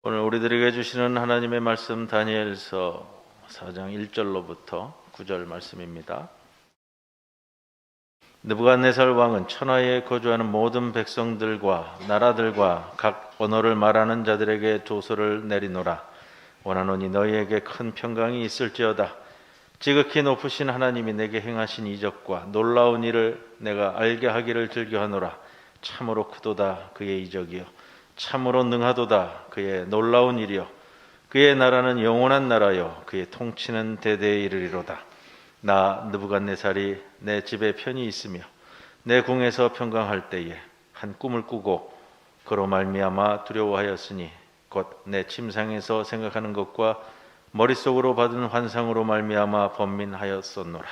오늘 우리들에게 주시는 하나님의 말씀 다니엘서 4장 1절로부터 9절 말씀입니다. 느부갓네살 왕은 천하에 거주하는 모든 백성들과 나라들과 각 언어를 말하는 자들에게 조서를 내리노라. 원하노니 너희에게 큰 평강이 있을지어다. 지극히 높으신 하나님이 내게 행하신 이적과 놀라운 일을 내가 알게 하기를 즐겨하노라. 참으로 크도다 그의 이적이요 참으로 능하도다 그의 놀라운 일이요 그의 나라는 영원한 나라요 그의 통치는 대대에 이르리로다. 나 느부갓네살이 내 집에 편히 있으며 내 궁에서 평강할 때에 한 꿈을 꾸고 그로 말미암아 두려워하였으니 곧 내 침상에서 생각하는 것과 머릿속으로 받은 환상으로 말미암아 번민하였었노라.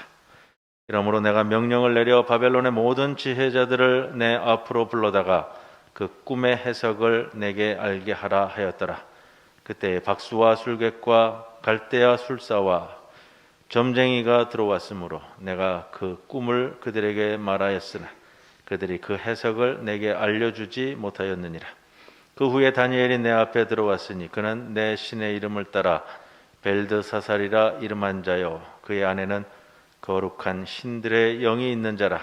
이러므로 내가 명령을 내려 바벨론의 모든 지혜자들을 내 앞으로 불러다가 그 꿈의 해석을 내게 알게 하라 하였더라. 그때 박수와 술객과 갈대아 술사와 점쟁이가 들어왔으므로 내가 그 꿈을 그들에게 말하였으나 그들이 그 해석을 내게 알려주지 못하였느니라. 그 후에 다니엘이 내 앞에 들어왔으니 그는 내 신의 이름을 따라 벨드사살이라 이름한 자요 그의 안에는 거룩한 신들의 영이 있는 자라.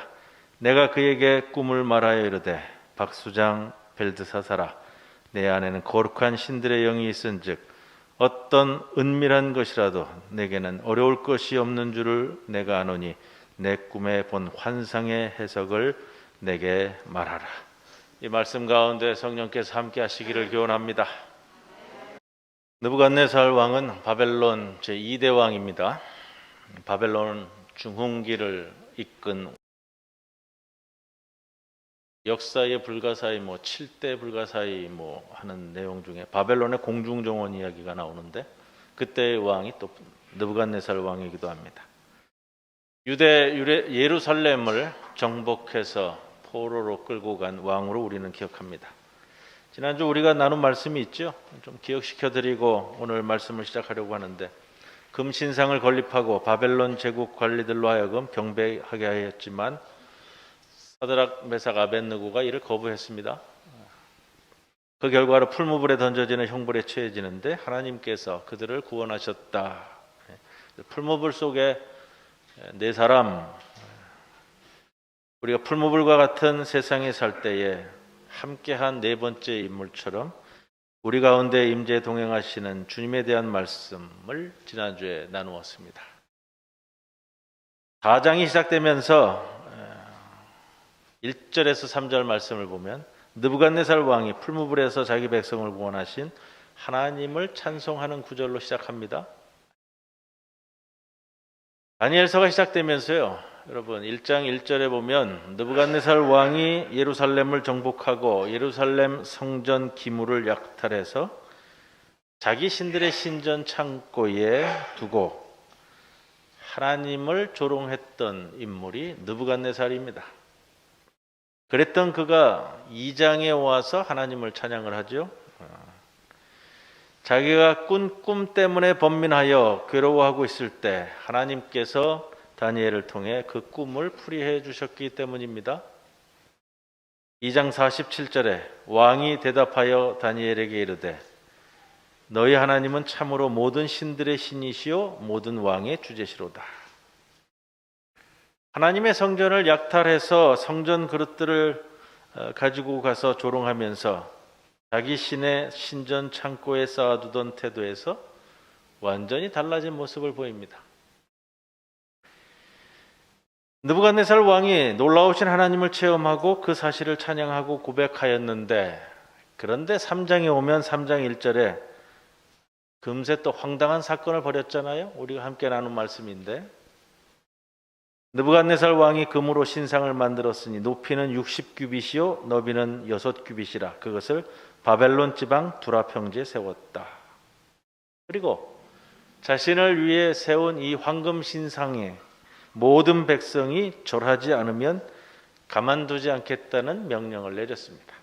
내가 그에게 꿈을 말하여 이르되 박수장 벨드사살아, 내 안에는 거룩한 신들의 영이 있은즉 어떤 은밀한 것이라도 내게는 어려울 것이 없는 줄을 내가 아노니 내 꿈에 본 환상의 해석을 내게 말하라. 이 말씀 가운데 성령께서 함께 하시기를 기원합니다. 느부갓네살 왕은 바벨론 제2대 왕입니다. 바벨론 중흥기를 이끈 역사의 불가사의 7대 불가사의 하는 내용 중에 바벨론의 공중정원 이야기가 나오는데 그때의 왕이 또 느부갓네살 왕이기도 합니다. 예루살렘을 정복해서 포로로 끌고 간 왕으로 우리는 기억합니다. 지난주 우리가 나눈 말씀이 있죠. 좀 기억시켜 드리고 오늘 말씀을 시작하려고 하는데 금신상을 건립하고 바벨론 제국 관리들로 하여금 경배하게 하였지만 사드락 메삭 아벳느고가 이를 거부했습니다. 그 결과로 풀무불에 던져지는 형벌에 처해지는데 하나님께서 그들을 구원하셨다. 풀무불 속에 네 사람, 우리가 풀무불과 같은 세상에 살 때에 함께한 네 번째 인물처럼 우리 가운데 임재 동행하시는 주님에 대한 말씀을 지난주에 나누었습니다. 4장이 시작되면서 1절에서 3절 말씀을 보면 느부갓네살 왕이 풀무불에서 자기 백성을 구원하신 하나님을 찬송하는 구절로 시작합니다. 다니엘서가 시작되면서요, 여러분 1장 1절에 보면 느부갓네살 왕이 예루살렘을 정복하고 예루살렘 성전 기물을 약탈해서 자기 신들의 신전 창고에 두고 하나님을 조롱했던 인물이 느부갓네살입니다. 그랬던 그가 2장에 와서 하나님을 찬양을 하죠. 자기가 꾼 꿈 때문에 번민하여 괴로워하고 있을 때 하나님께서 다니엘을 통해 그 꿈을 풀이해 주셨기 때문입니다. 2장 47절에 왕이 대답하여 다니엘에게 이르되 너희 하나님은 참으로 모든 신들의 신이시요 모든 왕의 주제시로다. 하나님의 성전을 약탈해서 성전 그릇들을 가지고 가서 조롱하면서 자기 신의 신전 창고에 쌓아두던 태도에서 완전히 달라진 모습을 보입니다. 느부갓네살 왕이 놀라우신 하나님을 체험하고 그 사실을 찬양하고 고백하였는데 그런데 3장에 오면 3장 1절에 금세 또 황당한 사건을 벌였잖아요. 우리가 함께 나눈 말씀인데 느부갓네살 왕이 금으로 신상을 만들었으니 높이는 60규빗이요 너비는 6규빗이라 그것을 바벨론 지방 두라 평지에 세웠다. 그리고 자신을 위해 세운 이 황금 신상에 모든 백성이 절하지 않으면 가만두지 않겠다는 명령을 내렸습니다.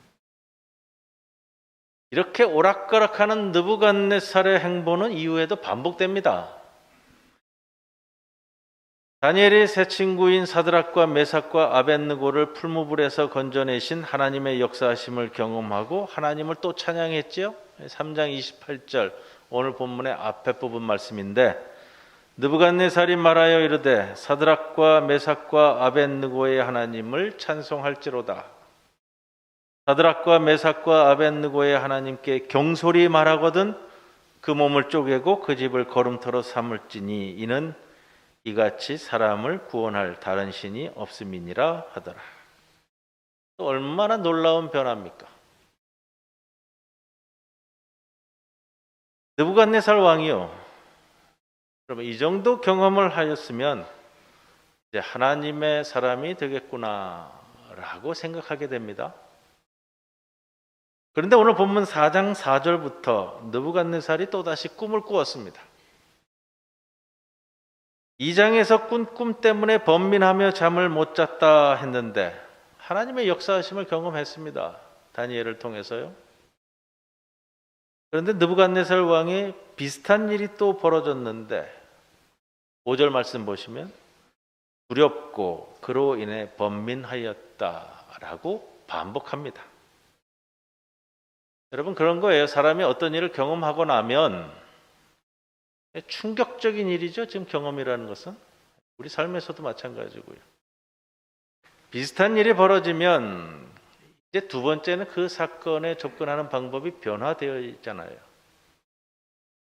이렇게 오락가락하는 느부갓네살의 행보는 이후에도 반복됩니다. 다니엘이 세 친구인 사드락과 메삭과 아벳느고를 풀무불에서 건져내신 하나님의 역사하심을 경험하고 하나님을 또 찬양했지요. 3장 28절 오늘 본문의 앞에 부분 말씀인데, 느부갓네살이 말하여 이르되 사드락과 메삭과 아벳느고의 하나님을 찬송할지로다. 사드락과 메삭과 아벳느고의 하나님께 경솔히 말하거든 그 몸을 쪼개고 그 집을 거름터로 삼을지니 이는 이같이 사람을 구원할 다른 신이 없음이니라 하더라. 또 얼마나 놀라운 변화입니까? 느부갓네살 왕이요, 그러면 이 정도 경험을 하였으면 이제 하나님의 사람이 되겠구나라고 생각하게 됩니다. 그런데 오늘 본문 4장 4절부터 느부갓네살이 또다시 꿈을 꾸었습니다. 2장에서 꾼 꿈 때문에 번민하며 잠을 못 잤다 했는데 하나님의 역사하심을 경험했습니다. 다니엘을 통해서요. 그런데 느부갓네살 왕이 비슷한 일이 또 벌어졌는데 5절 말씀 보시면 두렵고 그로 인해 번민하였다라고 반복합니다. 여러분, 그런 거예요. 사람이 어떤 일을 경험하고 나면 충격적인 일이죠. 지금 경험이라는 것은 우리 삶에서도 마찬가지고요. 비슷한 일이 벌어지면 이제 두 번째는 그 사건에 접근하는 방법이 변화되어 있잖아요.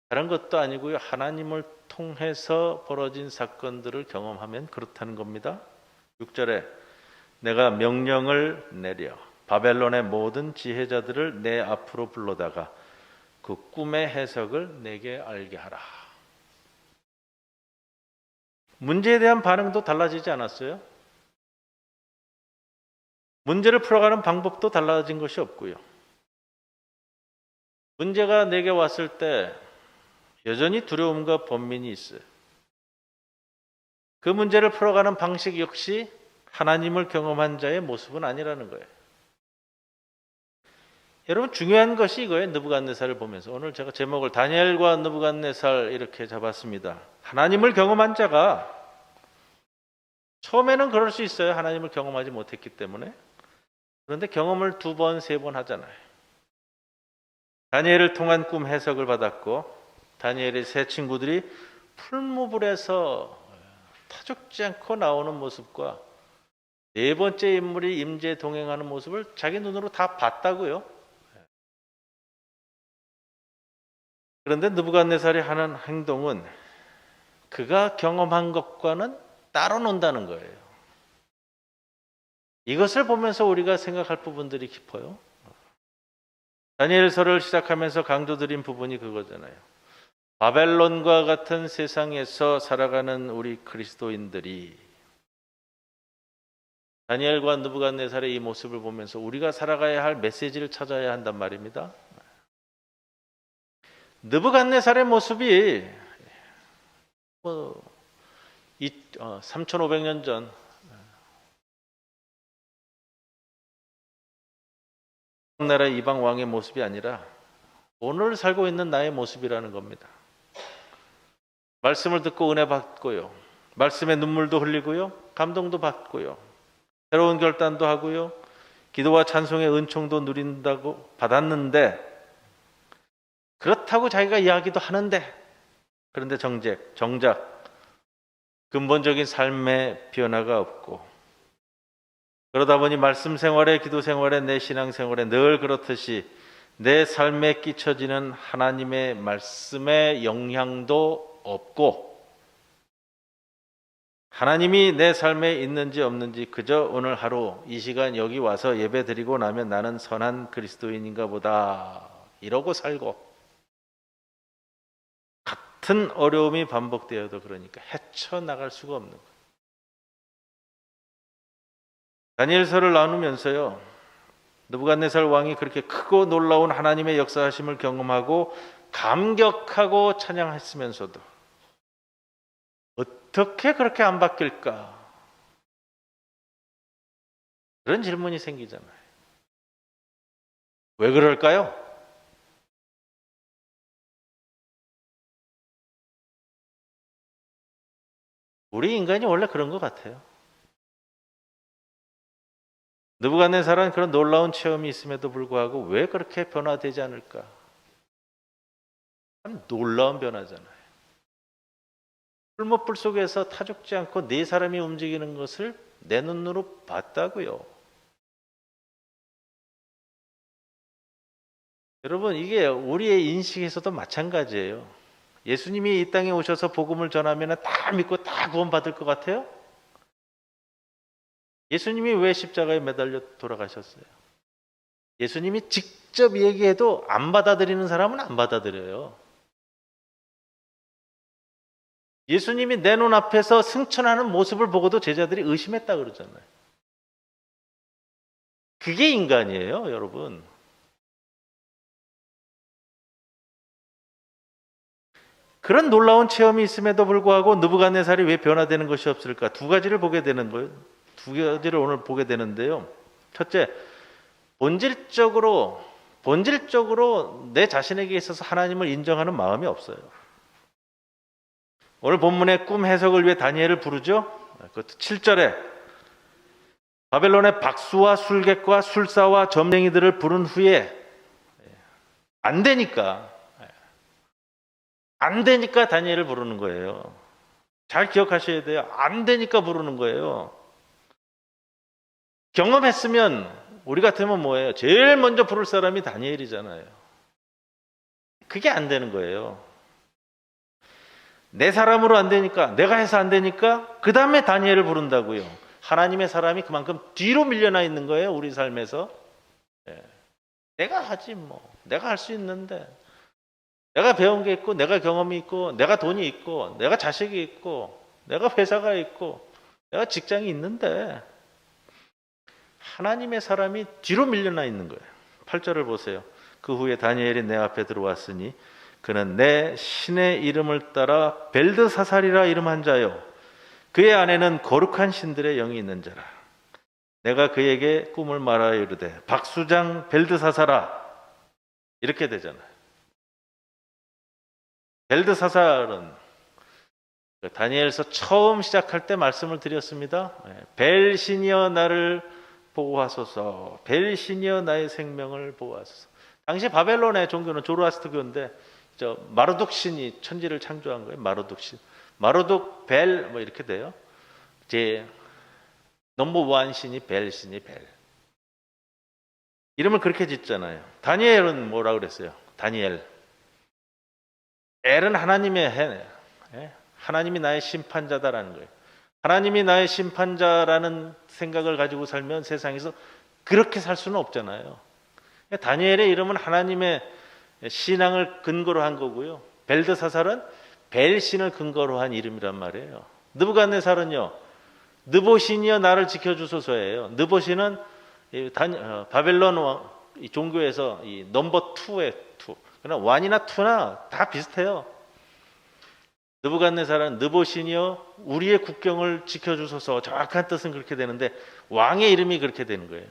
다른 것도 아니고요. 하나님을 통해서 벌어진 사건들을 경험하면 그렇다는 겁니다. 6절에 내가 명령을 내려 바벨론의 모든 지혜자들을 내 앞으로 불러다가 그 꿈의 해석을 내게 알게 하라. 문제에 대한 반응도 달라지지 않았어요? 문제를 풀어가는 방법도 달라진 것이 없고요. 문제가 내게 왔을 때 여전히 두려움과 번민이 있어요. 그 문제를 풀어가는 방식 역시 하나님을 경험한 자의 모습은 아니라는 거예요. 여러분, 중요한 것이 이거예요. 느부갓네살을 보면서 오늘 제가 제목을 다니엘과 느부갓네살 이렇게 잡았습니다. 하나님을 경험한 자가 처음에는 그럴 수 있어요. 하나님을 경험하지 못했기 때문에. 그런데 경험을 2번, 3번 하잖아요. 다니엘을 통한 꿈 해석을 받았고 다니엘의 세 친구들이 풀무불에서 타죽지 않고 나오는 모습과 네 번째 인물이 임재 동행하는 모습을 자기 눈으로 다 봤다고요. 그런데 느부갓네살이 하는 행동은 그가 경험한 것과는 따로 논다는 거예요. 이것을 보면서 우리가 생각할 부분들이 깊어요. 다니엘서를 시작하면서 강조드린 부분이 그거잖아요. 바벨론과 같은 세상에서 살아가는 우리 그리스도인들이 다니엘과 느부갓네살의 이 모습을 보면서 우리가 살아가야 할 메시지를 찾아야 한단 말입니다. 느부갓네살의 모습이 3500년 전 나라 이방 왕의 모습이 아니라 오늘 살고 있는 나의 모습이라는 겁니다. 말씀을 듣고 은혜 받고요. 말씀에 눈물도 흘리고요. 감동도 받고요. 새로운 결단도 하고요. 기도와 찬송의 은총도 누린다고 받았는데 그렇다고 자기가 이야기도 하는데 그런데 정작 근본적인 삶의 변화가 없고 그러다 보니 말씀 생활에 기도 생활에 내 신앙 생활에 늘 그렇듯이 내 삶에 끼쳐지는 하나님의 말씀의 영향도 없고 하나님이 내 삶에 있는지 없는지 그저 오늘 하루 이 시간 여기 와서 예배 드리고 나면 나는 선한 그리스도인인가 보다 이러고 살고 같은 어려움이 반복되어도 그러니까 헤쳐나갈 수가 없는 거예요. 다니엘서를 나누면서요. 느부갓네살 왕이 그렇게 크고 놀라운 하나님의 역사하심을 경험하고 감격하고 찬양했으면서도 어떻게 그렇게 안 바뀔까? 그런 질문이 생기잖아요. 왜 그럴까요? 우리 인간이 원래 그런 것 같아요. 느부갓네살은 그런 놀라운 체험이 있음에도 불구하고 왜 그렇게 변화되지 않을까? 참 놀라운 변화잖아요. 풀무불 속에서 타죽지 않고 네 사람이 움직이는 것을 내 눈으로 봤다고요. 여러분, 이게 우리의 인식에서도 마찬가지예요. 예수님이 이 땅에 오셔서 복음을 전하면 다 믿고 다 구원받을 것 같아요? 예수님이 왜 십자가에 매달려 돌아가셨어요? 예수님이 직접 얘기해도 안 받아들이는 사람은 안 받아들여요. 예수님이 내 눈앞에서 승천하는 모습을 보고도 제자들이 의심했다 그러잖아요. 그게 인간이에요, 여러분. 그런 놀라운 체험이 있음에도 불구하고 느부갓네살이 왜 변화되는 것이 없을까? 두 가지를 보게 되는 거예요. 두 가지를 오늘 보게 되는데요. 첫째, 본질적으로 내 자신에게 있어서 하나님을 인정하는 마음이 없어요. 오늘 본문의 꿈 해석을 위해 다니엘을 부르죠. 그것도 7절에 바벨론의 박수와 술객과 술사와 점쟁이들을 부른 후에 안 되니까 다니엘을 부르는 거예요. 잘 기억하셔야 돼요. 안 되니까 부르는 거예요. 경험했으면 우리 같으면 뭐예요? 제일 먼저 부를 사람이 다니엘이잖아요. 그게 안 되는 거예요. 내 사람으로 안 되니까, 내가 해서 안 되니까 그 다음에 다니엘을 부른다고요. 하나님의 사람이 그만큼 뒤로 밀려나 있는 거예요. 우리 삶에서. 내가 하지 뭐. 내가 할 수 있는데. 내가 배운 게 있고, 내가 경험이 있고, 내가 돈이 있고, 내가 자식이 있고, 내가 회사가 있고, 내가 직장이 있는데 하나님의 사람이 뒤로 밀려나 있는 거예요. 8절을 보세요. 그 후에 다니엘이 내 앞에 들어왔으니 그는 내 신의 이름을 따라 벨드사살이라 이름한 자요. 그의 안에는 거룩한 신들의 영이 있는 자라. 내가 그에게 꿈을 말하여 이르되 박수장 벨드사살아. 이렇게 되잖아요. 벨드사살은 다니엘서 처음 시작할 때 말씀을 드렸습니다. 벨신이여 나를 보호하소서. 벨신이여 나의 생명을 보호하소서. 당시 바벨론의 종교는 조로아스터교인데 마르둑 신이 천지를 창조한 거예요. 마르둑 신. 마르둑 벨 뭐 이렇게 돼요. 제 넘버원 신이 벨 신이 벨. 이름을 그렇게 짓잖아요. 다니엘은 뭐라 그랬어요? 다니엘. 엘은 하나님의 해. 하나님이 나의 심판자다라는 거예요. 하나님이 나의 심판자라는 생각을 가지고 살면 세상에서 그렇게 살 수는 없잖아요. 다니엘의 이름은 하나님의 신앙을 근거로 한 거고요. 벨드사살은 벨신을 근거로 한 이름이란 말이에요. 느부갓네살은요. 느보신이여 나를 지켜주소서예요. 느보신은 바벨론 종교에서 이 넘버 2의 2. 그러나 1이나 2나 다 비슷해요. 느부갓네살은 느보신이여 우리의 국경을 지켜주소서. 정확한 뜻은 그렇게 되는데 왕의 이름이 그렇게 되는 거예요.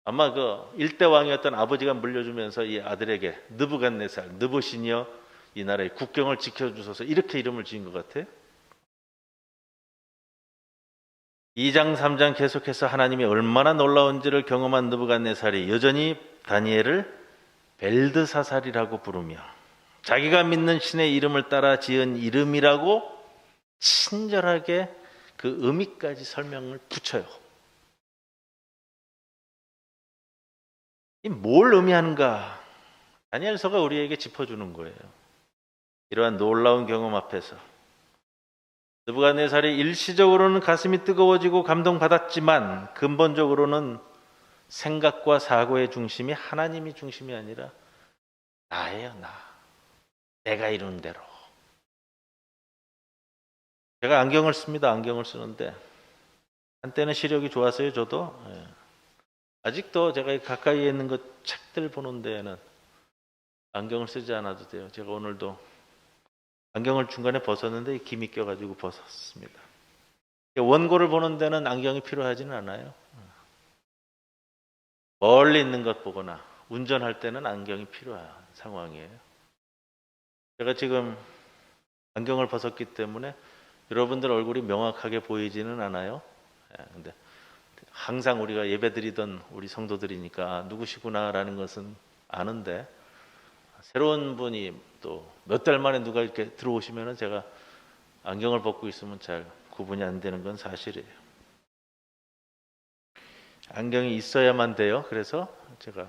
아마 그 일대 왕이었던 아버지가 물려주면서 이 아들에게 느부갓네살, 느보신이여 이 나라의 국경을 지켜주소서 이렇게 이름을 지은 것 같아요. 2장 3장 계속해서 하나님이 얼마나 놀라운지를 경험한 느부갓네살이 여전히 다니엘을 벨드사살이라고 부르며 자기가 믿는 신의 이름을 따라 지은 이름이라고 친절하게 그 의미까지 설명을 붙여요. 이 뭘 의미하는가? 다니엘서가 우리에게 짚어주는 거예요. 이러한 놀라운 경험 앞에서 느부갓네살이 일시적으로는 가슴이 뜨거워지고 감동받았지만 근본적으로는 생각과 사고의 중심이 하나님이 중심이 아니라 나예요, 나. 내가 이루는 대로. 제가 안경을 씁니다. 안경을 쓰는데 한때는 시력이 좋았어요, 저도. 아직도 제가 가까이에 있는 것 책들 보는 데에는 안경을 쓰지 않아도 돼요. 제가 오늘도 안경을 중간에 벗었는데 김이 껴가지고 벗었습니다. 원고를 보는 데는 안경이 필요하지는 않아요. 멀리 있는 것 보거나 운전할 때는 안경이 필요한 상황이에요. 제가 지금 안경을 벗었기 때문에 여러분들 얼굴이 명확하게 보이지는 않아요. 근데 항상 우리가 예배드리던 우리 성도들이니까 누구시구나라는 것은 아는데, 새로운 분이 또 몇 달 만에 누가 이렇게 들어오시면은 제가 안경을 벗고 있으면 잘 구분이 안 되는 건 사실이에요. 안경이 있어야만 돼요. 그래서 제가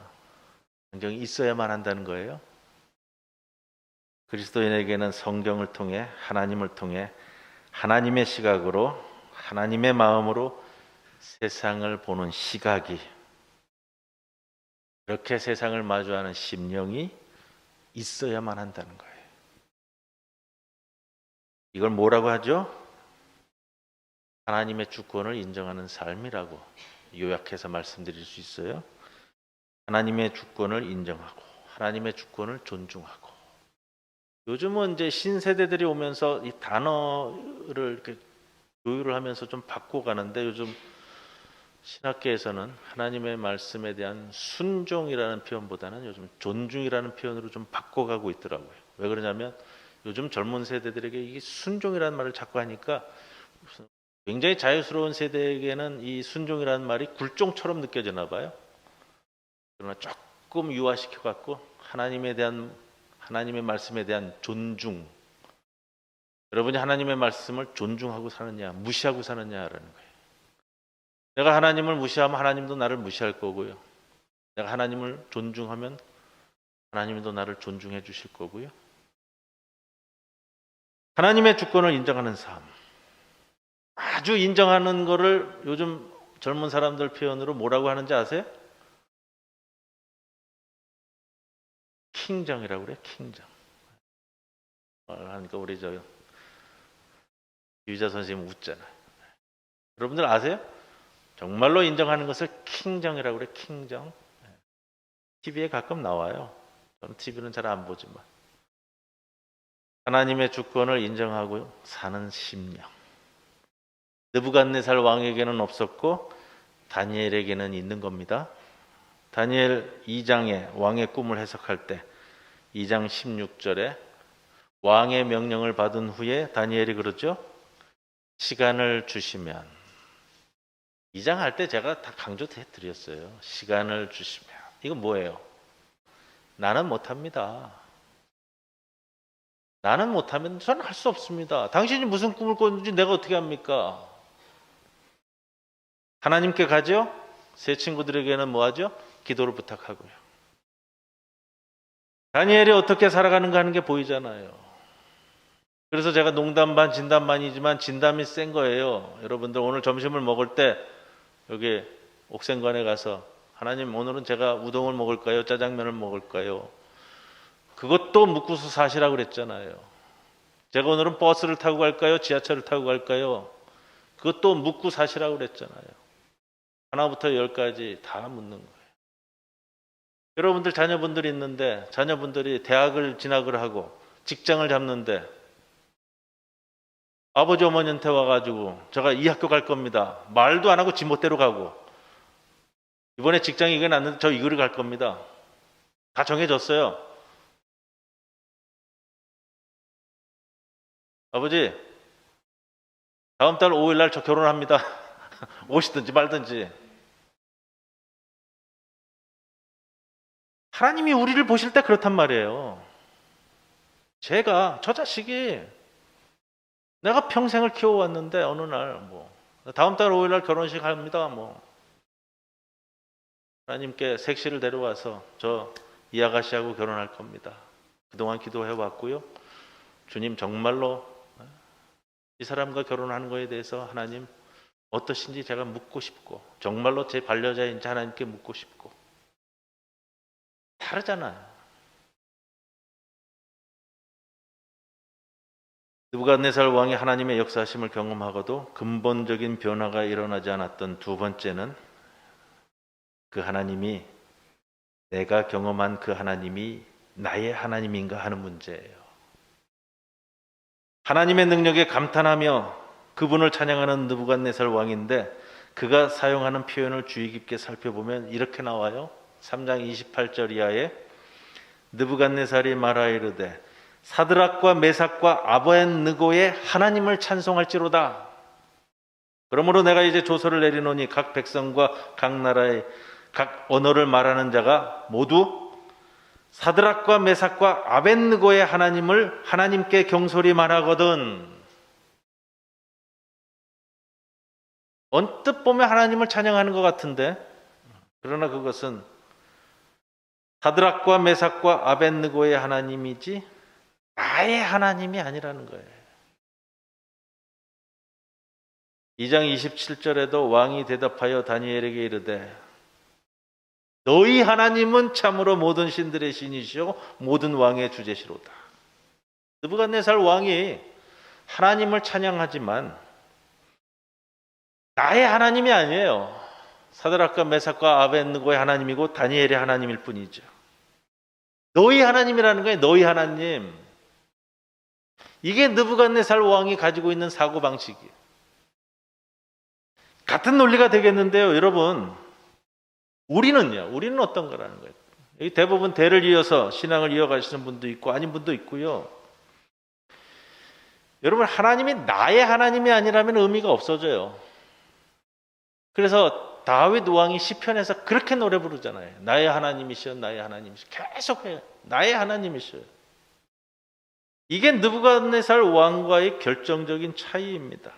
안경이 있어야만 한다는 거예요. 그리스도인에게는 성경을 통해, 하나님을 통해, 하나님의 시각으로, 하나님의 마음으로 세상을 보는 시각이, 그렇게 세상을 마주하는 심령이 있어야만 한다는 거예요. 이걸 뭐라고 하죠? 하나님의 주권을 인정하는 삶이라고 요약해서 말씀드릴 수 있어요. 하나님의 주권을 인정하고 하나님의 주권을 존중하고. 요즘은 이제 신세대들이 오면서 이 단어를 이렇게 조율을 하면서 좀 바꿔가는데, 요즘 신학계에서는 하나님의 말씀에 대한 순종이라는 표현보다는 요즘 존중이라는 표현으로 좀 바꿔가고 있더라고요. 왜 그러냐면 요즘 젊은 세대들에게 이 순종이라는 말을 자꾸 하니까 굉장히 자유스러운 세대에게는 이 순종이라는 말이 굴종처럼 느껴지나 봐요. 그러나 조금 유화시켜 갖고 하나님의 말씀에 대한 존중, 여러분이 하나님의 말씀을 존중하고 사느냐 무시하고 사느냐라는 거예요. 내가 하나님을 무시하면 하나님도 나를 무시할 거고요. 내가 하나님을 존중하면 하나님도 나를 존중해 주실 거고요. 하나님의 주권을 인정하는 삶, 아주 인정하는 거를 요즘 젊은 사람들 표현으로 뭐라고 하는지 아세요? 킹정이라고 그래요. 킹정. 그러니까 우리 유자 선생님 웃잖아요. 여러분들 아세요? 정말로 인정하는 것을 킹정이라고 그래요. 킹정. TV에 가끔 나와요. 저는 TV는 잘 안 보지만. 하나님의 주권을 인정하고 사는 심령. 느부갓네살 왕에게는 없었고 다니엘에게는 있는 겁니다. 다니엘 2장에 왕의 꿈을 해석할 때 2장 16절에 왕의 명령을 받은 후에 다니엘이 그러죠. 시간을 주시면, 2장 할 때 제가 다 강조해 드렸어요. 시간을 주시면. 이건 뭐예요? 나는 못합니다. 나는 못하면 저는 할 수 없습니다. 당신이 무슨 꿈을 꿨는지 내가 어떻게 합니까? 하나님께 가죠? 새 친구들에게는 뭐 하죠? 기도를 부탁하고요. 다니엘이 어떻게 살아가는가 하는 게 보이잖아요. 그래서 제가 농담 반 진담 반이지만 진담이 센 거예요. 여러분들 오늘 점심을 먹을 때 여기 옥생관에 가서 하나님 오늘은 제가 우동을 먹을까요? 짜장면을 먹을까요? 그것도 묻고서 사시라고 그랬잖아요. 제가 오늘은 버스를 타고 갈까요? 지하철을 타고 갈까요? 그것도 묻고 사시라고 그랬잖아요. 하나부터 10까지 다 묻는 거예요. 여러분들 자녀분들이 있는데 자녀분들이 대학을 진학을 하고 직장을 잡는데 아버지 어머니한테 와가지고 제가 이 학교 갈 겁니다. 말도 안 하고 지멋대로 가고, 이번에 직장이 이게 났는데 저 이거를 갈 겁니다. 다 정해졌어요. 아버지 다음 달 5일 날 저 결혼합니다. 오시든지 말든지. 하나님이 우리를 보실 때 그렇단 말이에요. 저 자식이 내가 평생을 키워왔는데 어느 날 다음 달 5일 날 결혼식 합니다. 하나님께 색시를 데려와서 저 이 아가씨하고 결혼할 겁니다. 그동안 기도해왔고요. 주님 정말로 이 사람과 결혼하는 거에 대해서 하나님 어떠신지 제가 묻고 싶고, 정말로 제 반려자인지 하나님께 묻고 싶고. 다르잖아요. 느부갓네살 왕이 하나님의 역사하심을 경험하고도 근본적인 변화가 일어나지 않았던 두 번째는 그 하나님이, 내가 경험한 그 하나님이 나의 하나님인가 하는 문제예요. 하나님의 능력에 감탄하며 그분을 찬양하는 느부갓네살 왕인데, 그가 사용하는 표현을 주의 깊게 살펴보면 이렇게 나와요. 3장 28절 이하에 느부갓네살이 말하이르되 사드락과 메삭과 아벳느고의 하나님을 찬송할지로다. 그러므로 내가 이제 조서를 내리노니 각 백성과 각 나라의 각 언어를 말하는 자가 모두 사드락과 메삭과 아벳느고의 하나님을 하나님께 경솔히 말하거든. 언뜻 보면 하나님을 찬양하는 것 같은데, 그러나 그것은 사드락과 메삭과 아벳느고의 하나님이지 나의 하나님이 아니라는 거예요. 2장 27절에도 왕이 대답하여 다니엘에게 이르되 너희 하나님은 참으로 모든 신들의 신이시오 모든 왕의 주제시로다. 느부갓네살 왕이 하나님을 찬양하지만 나의 하나님이 아니에요. 사드락과 메삭과 아벳느고의 하나님이고 다니엘의 하나님일 뿐이죠. 너희 하나님이라는 거예요. 너희 하나님. 이게 느부갓네살 왕이 가지고 있는 사고방식이에요. 같은 논리가 되겠는데요. 여러분, 우리는 어떤 거라는 거예요. 여기 대부분 대를 이어서 신앙을 이어가시는 분도 있고 아닌 분도 있고요. 여러분, 하나님이 나의 하나님이 아니라면 의미가 없어져요. 그래서 다윗 왕이 시편에서 그렇게 노래 부르잖아요. 나의 하나님이시여, 나의 하나님이시여. 계속 해요. 나의 하나님이시여. 이게 느부갓네살 왕과의 결정적인 차이입니다.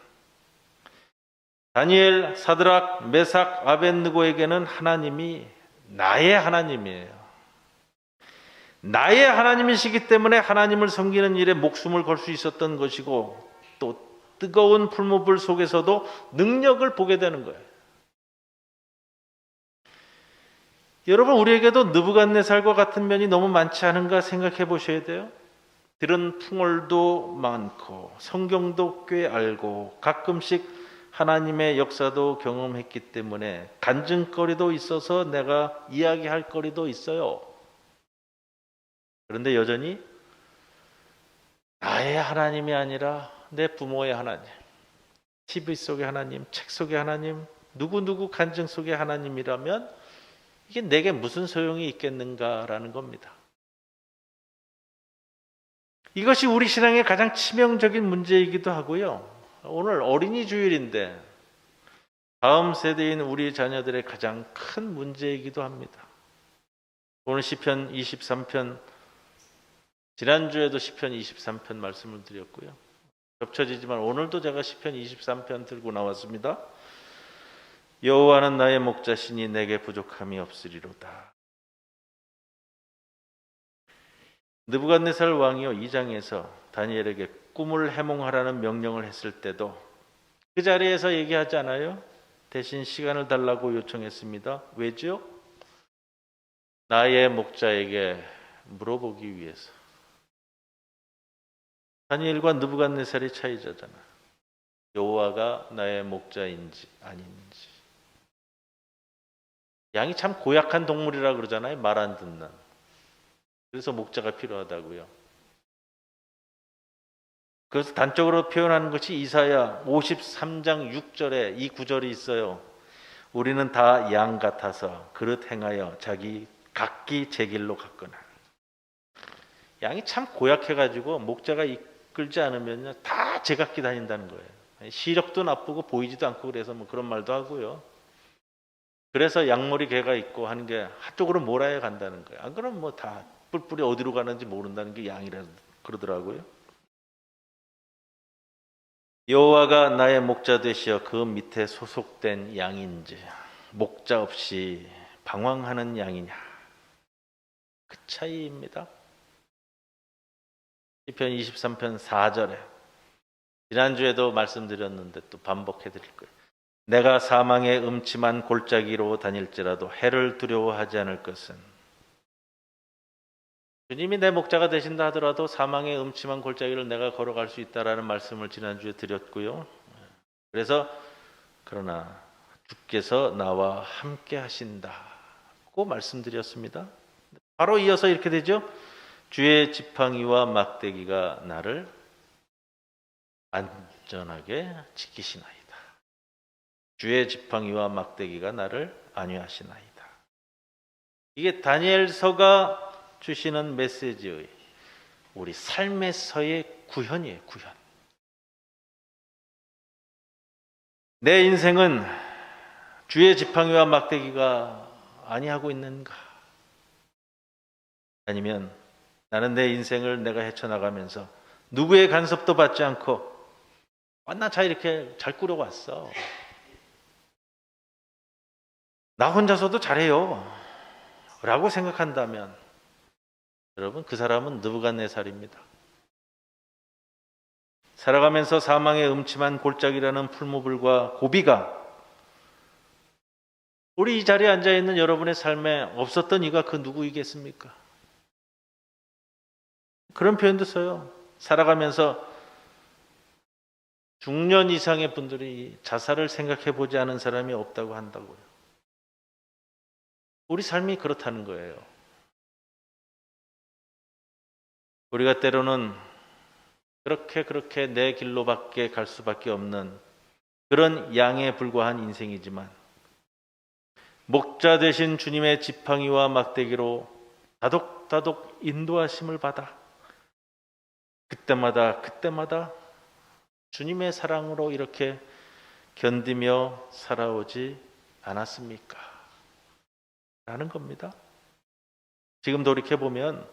다니엘, 사드락, 메삭, 아벳느고에게는 하나님이 나의 하나님이에요. 나의 하나님이시기 때문에 하나님을 섬기는 일에 목숨을 걸 수 있었던 것이고 또 뜨거운 풀무불 속에서도 능력을 보게 되는 거예요. 여러분, 우리에게도 느부갓네살과 같은 면이 너무 많지 않은가 생각해 보셔야 돼요. 들은 풍월도 많고 성경도 꽤 알고 가끔씩 하나님의 역사도 경험했기 때문에 간증거리도 있어서 내가 이야기할 거리도 있어요. 그런데 여전히 나의 하나님이 아니라 내 부모의 하나님, TV 속의 하나님, 책 속의 하나님, 누구누구 간증 속의 하나님이라면 이게 내게 무슨 소용이 있겠는가라는 겁니다. 이것이 우리 신앙의 가장 치명적인 문제이기도 하고요. 오늘 어린이 주일인데 다음 세대인 우리 자녀들의 가장 큰 문제이기도 합니다. 오늘 시편 23편, 지난주에도 시편 23편 말씀을 드렸고요. 겹쳐지지만 오늘도 제가 시편 23편 들고 나왔습니다. 여호와는 나의 목자시니 내게 부족함이 없으리로다. 느부갓네살 왕이요 2장에서 다니엘에게 꿈을 해몽하라는 명령을 했을 때도 그 자리에서 얘기하지 않아요? 대신 시간을 달라고 요청했습니다. 왜죠? 나의 목자에게 물어보기 위해서. 다니엘과 느부갓네살의 차이잖아요. 여호와가 나의 목자인지 아닌지. 양이 참 고약한 동물이라 그러잖아요. 말 안 듣는. 그래서 목자가 필요하다고요. 그래서 단적으로 표현하는 것이 이사야 53장 6절에 이 구절이 있어요. 우리는 다 양 같아서 그릇 행하여 자기 각기 제 길로 갔거나. 양이 참 고약해가지고 목자가 이끌지 않으면 다 제각기 다닌다는 거예요. 시력도 나쁘고 보이지도 않고 그래서 뭐 그런 말도 하고요. 그래서 양머리 개가 있고 하는 게 한쪽으로 몰아야 간다는 거예요. 안 그러면 뭐 다 뿔뿔이 어디로 가는지 모른다는 게 양이라 그러더라고요. 여호와가 나의 목자 되시어 그 밑에 소속된 양인지 목자 없이 방황하는 양이냐, 그 차이입니다. 시편 23편 4절에 지난주에도 말씀드렸는데 또 반복해 드릴 거예요. 내가 사망의 음침한 골짜기로 다닐지라도 해를 두려워하지 않을 것은. 주님이 내 목자가 되신다 하더라도 사망의 음침한 골짜기를 내가 걸어갈 수 있다라는 말씀을 지난주에 드렸고요. 그래서 그러나 주께서 나와 함께 하신다고 말씀드렸습니다. 바로 이어서 이렇게 되죠. 주의 지팡이와 막대기가 나를 안전하게 지키시나이다. 주의 지팡이와 막대기가 나를 안위하시나이다. 이게 다니엘서가 주시는 메시지의 우리 삶에서의 구현이에요, 구현. 내 인생은 주의 지팡이와 막대기가 아니하고 있는가? 아니면 나는 내 인생을 내가 헤쳐나가면서 누구의 간섭도 받지 않고 나 잘 이렇게 잘 꾸려왔어. 나 혼자서도 잘해요. 라고 생각한다면 여러분, 그 사람은 느부갓네살입니다. 살아가면서 사망의 음침한 골짜기라는 풀무불과 고비가 우리 이 자리에 앉아있는 여러분의 삶에 없었던 이가 그 누구이겠습니까? 그런 표현도 써요. 살아가면서 중년 이상의 분들이 자살을 생각해 보지 않은 사람이 없다고 한다고요. 우리 삶이 그렇다는 거예요. 우리가 때로는 그렇게 내 길로밖에 갈 수밖에 없는 그런 양에 불과한 인생이지만 목자 되신 주님의 지팡이와 막대기로 다독다독 인도하심을 받아 그때마다 주님의 사랑으로 이렇게 견디며 살아오지 않았습니까? 라는 겁니다. 지금 돌이켜보면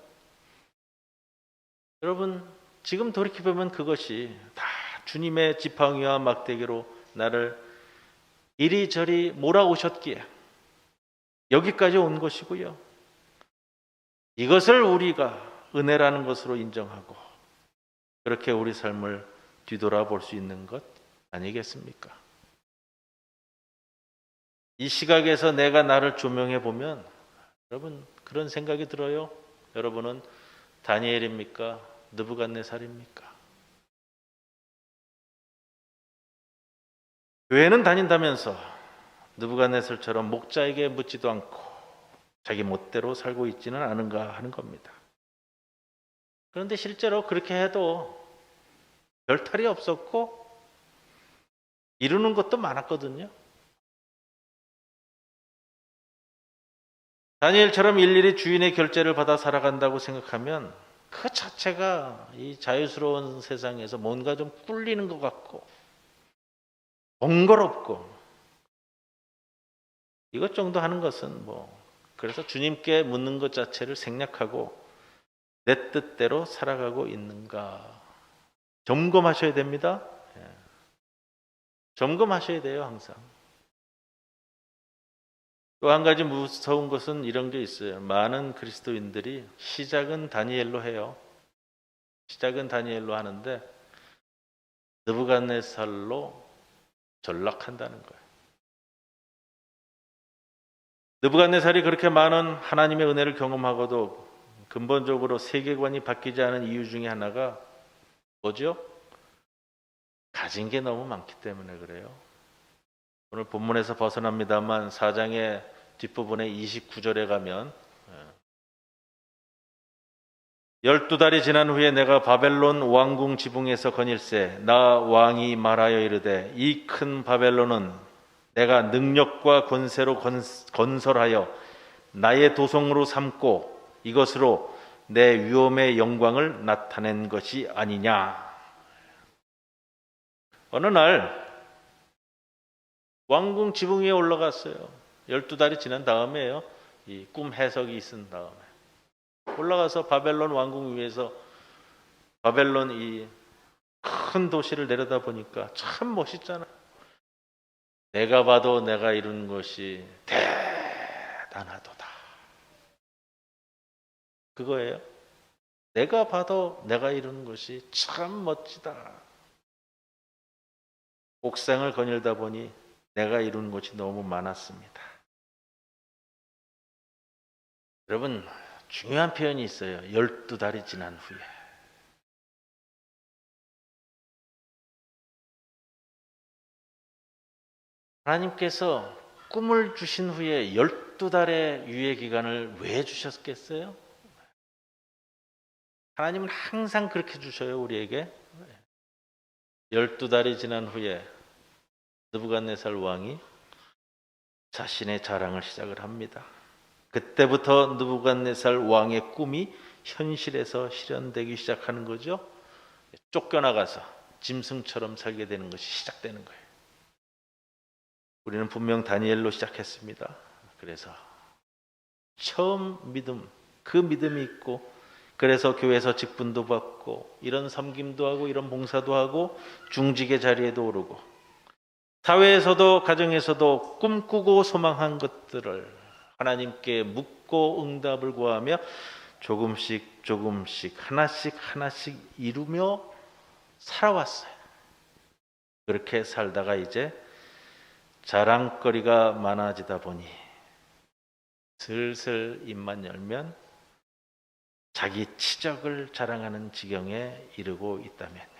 여러분, 지금 돌이켜보면 그것이 다 주님의 지팡이와 막대기로 나를 이리저리 몰아오셨기에 여기까지 온 것이고요. 이것을 우리가 은혜라는 것으로 인정하고 그렇게 우리 삶을 뒤돌아볼 수 있는 것 아니겠습니까? 이 시각에서 내가 나를 조명해 보면 여러분, 그런 생각이 들어요. 여러분은 다니엘입니까? 느부갓네살입니까? 교회는 다닌다면서 느부갓네살처럼 목자에게 묻지도 않고 자기 멋대로 살고 있지는 않은가 하는 겁니다. 그런데 실제로 그렇게 해도 별 탈이 없었고 이루는 것도 많았거든요. 다니엘처럼 일일이 주인의 결제를 받아 살아간다고 생각하면 그 자체가 이 자유스러운 세상에서 뭔가 좀 꿀리는 것 같고 번거롭고 이것 정도 하는 것은 그래서 주님께 묻는 것 자체를 생략하고 내 뜻대로 살아가고 있는가 점검하셔야 됩니다. 점검하셔야 돼요, 항상. 또 한 가지 무서운 것은 이런 게 있어요. 많은 그리스도인들이 시작은 다니엘로 해요. 시작은 다니엘로 하는데 느부갓네살로 전락한다는 거예요. 느부갓네살이 그렇게 많은 하나님의 은혜를 경험하고도 근본적으로 세계관이 바뀌지 않은 이유 중에 하나가 뭐죠? 가진 게 너무 많기 때문에 그래요. 오늘 본문에서 벗어납니다만 4장의 뒷부분에 29절에 가면 12달이 지난 후에 내가 바벨론 왕궁 지붕에서 거닐세 나 왕이 말하여 이르되 이 큰 바벨론은 내가 능력과 권세로 건설하여 나의 도성으로 삼고 이것으로 내 위엄의 영광을 나타낸 것이 아니냐. 어느 날 왕궁 지붕 위에 올라갔어요. 12달이 지난 다음에요. 이 꿈 해석이 있은 다음에 올라가서 바벨론 왕궁 위에서 바벨론 이 큰 도시를 내려다보니까 참 멋있잖아요. 내가 봐도 내가 이룬 것이 대단하도다. 그거예요. 내가 봐도 내가 이룬 것이 참 멋지다. 옥상을 거닐다 보니 내가 이룬 것이 너무 많았습니다. 여러분, 중요한 표현이 있어요. 12달이 지난 후에. 하나님께서 꿈을 주신 후에 12달의 유예 기간을 왜 주셨겠어요? 하나님은 항상 그렇게 주셔요, 우리에게. 12달이 지난 후에 느부갓네살 왕이 자신의 자랑을 시작을 합니다. 그때부터 느부갓네살 왕의 꿈이 현실에서 실현되기 시작하는 거죠. 쫓겨나가서 짐승처럼 살게 되는 것이 시작되는 거예요. 우리는 분명 다니엘로 시작했습니다. 그래서 처음 믿음, 그 믿음이 있고, 그래서 교회에서 직분도 받고 이런 섬김도 하고 이런 봉사도 하고 중직의 자리에도 오르고, 사회에서도 가정에서도 꿈꾸고 소망한 것들을 하나님께 묻고 응답을 구하며 조금씩 하나씩 이루며 살아왔어요. 그렇게 살다가 이제 자랑거리가 많아지다 보니 슬슬 입만 열면 자기 치적을 자랑하는 지경에 이르고 있다면요.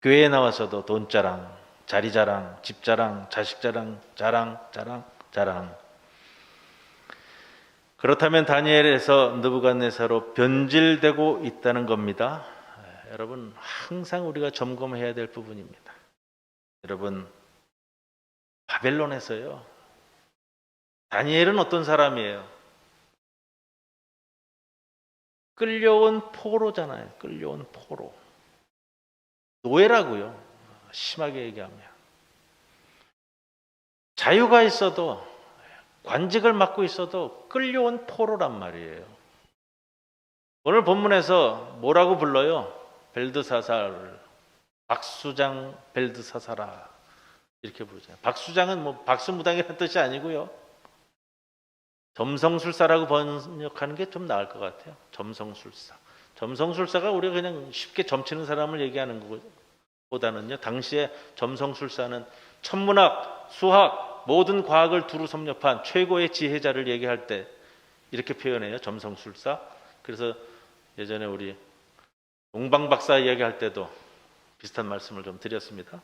교회에 나와서도 돈 자랑, 자리 자랑, 집 자랑, 자식 자랑, 자랑. 그렇다면 다니엘에서 느부갓네살로 변질되고 있다는 겁니다. 여러분, 항상 우리가 점검해야 될 부분입니다. 여러분, 바벨론에서요, 다니엘은 어떤 사람이에요? 끌려온 포로잖아요. 끌려온 포로. 노예라고요. 심하게 얘기하면. 자유가 있어도, 관직을 맡고 있어도 끌려온 포로란 말이에요. 오늘 본문에서 뭐라고 불러요? 벨드사살, 박수장 벨드사살아, 이렇게 부르잖아요. 박수장은 뭐 박수무당이라는 뜻이 아니고요, 점성술사라고 번역하는 게 좀 나을 것 같아요. 점성술사. 점성술사가 우리가 그냥 쉽게 점치는 사람을 얘기하는 것보다는요, 당시에 점성술사는 천문학, 수학, 모든 과학을 두루 섭렵한 최고의 지혜자를 얘기할 때 이렇게 표현해요. 점성술사. 그래서 예전에 우리 동방박사 이야기할 때도 비슷한 말씀을 좀 드렸습니다.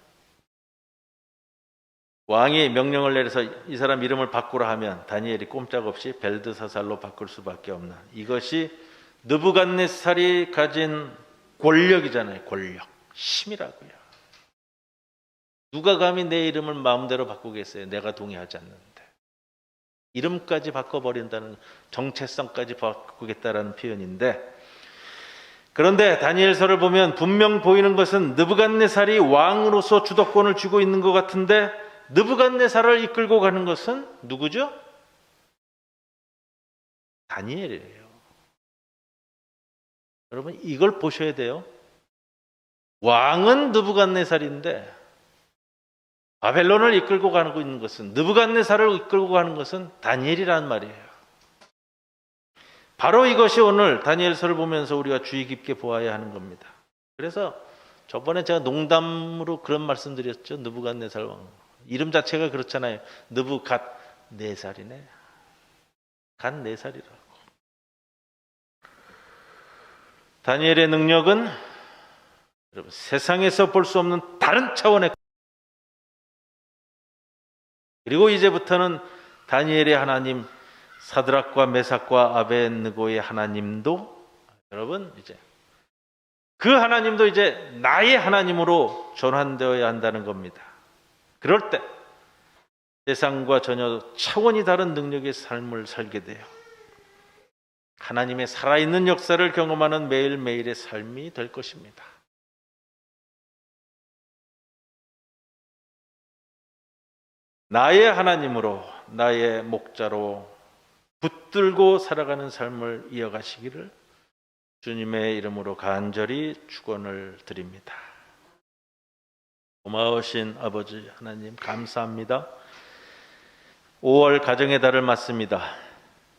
왕이 명령을 내려서 이 사람 이름을 바꾸라 하면 다니엘이 꼼짝없이 벨드사살로 바꿀 수밖에 없는, 이것이 느부갓네살이 가진 권력이잖아요. 권력, 힘이라고요. 누가 감히 내 이름을 마음대로 바꾸겠어요? 내가 동의하지 않는데. 이름까지 바꿔버린다는, 정체성까지 바꾸겠다라는 표현인데, 그런데 다니엘서를 보면 분명 보이는 것은 느부갓네살이 왕으로서 주도권을 쥐고 있는 것 같은데, 느부갓네살을 이끌고 가는 것은 누구죠? 다니엘이에요. 여러분, 이걸 보셔야 돼요. 왕은 느부갓네살인데 바벨론을 이끌고 가고 있는 것은, 느부갓네살을 이끌고 가는 것은 다니엘이라는 말이에요. 바로 이것이 오늘 다니엘서를 보면서 우리가 주의 깊게 보아야 하는 겁니다. 그래서 저번에 제가 농담으로 그런 말씀드렸죠. 느부갓네살 왕. 이름 자체가 그렇잖아요. 느부갓네살이네. 갓네살이라고. 다니엘의 능력은 여러분, 세상에서 볼 수 없는 다른 차원의, 그리고 이제부터는 다니엘의 하나님 사드락과 메삭과 아벳느고의 하나님도, 여러분, 이제 그 하나님도 이제 나의 하나님으로 전환되어야 한다는 겁니다. 그럴 때 세상과 전혀 차원이 다른 능력의 삶을 살게 돼요. 하나님의 살아있는 역사를 경험하는 매일매일의 삶이 될 것입니다. 나의 하나님으로, 나의 목자로 붙들고 살아가는 삶을 이어가시기를 주님의 이름으로 간절히 축원을 드립니다. 고마우신 아버지 하나님, 감사합니다. 5월 가정의 달을 맞습니다.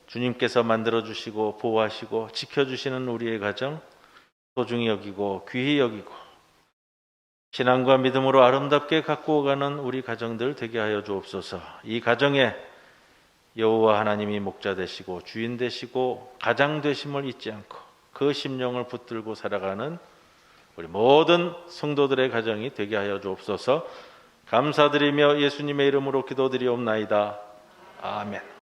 주님께서 만들어주시고 보호하시고 지켜주시는 우리의 가정 소중히 여기고 귀히 여기고 신앙과 믿음으로 아름답게 갖고 가는 우리 가정들 되게 하여 주옵소서. 이 가정에 여호와 하나님이 목자 되시고 주인 되시고 가장 되심을 잊지 않고 그 심령을 붙들고 살아가는 우리 모든 성도들의 가정이 되게 하여 주옵소서. 감사드리며 예수님의 이름으로 기도드리옵나이다. 아멘.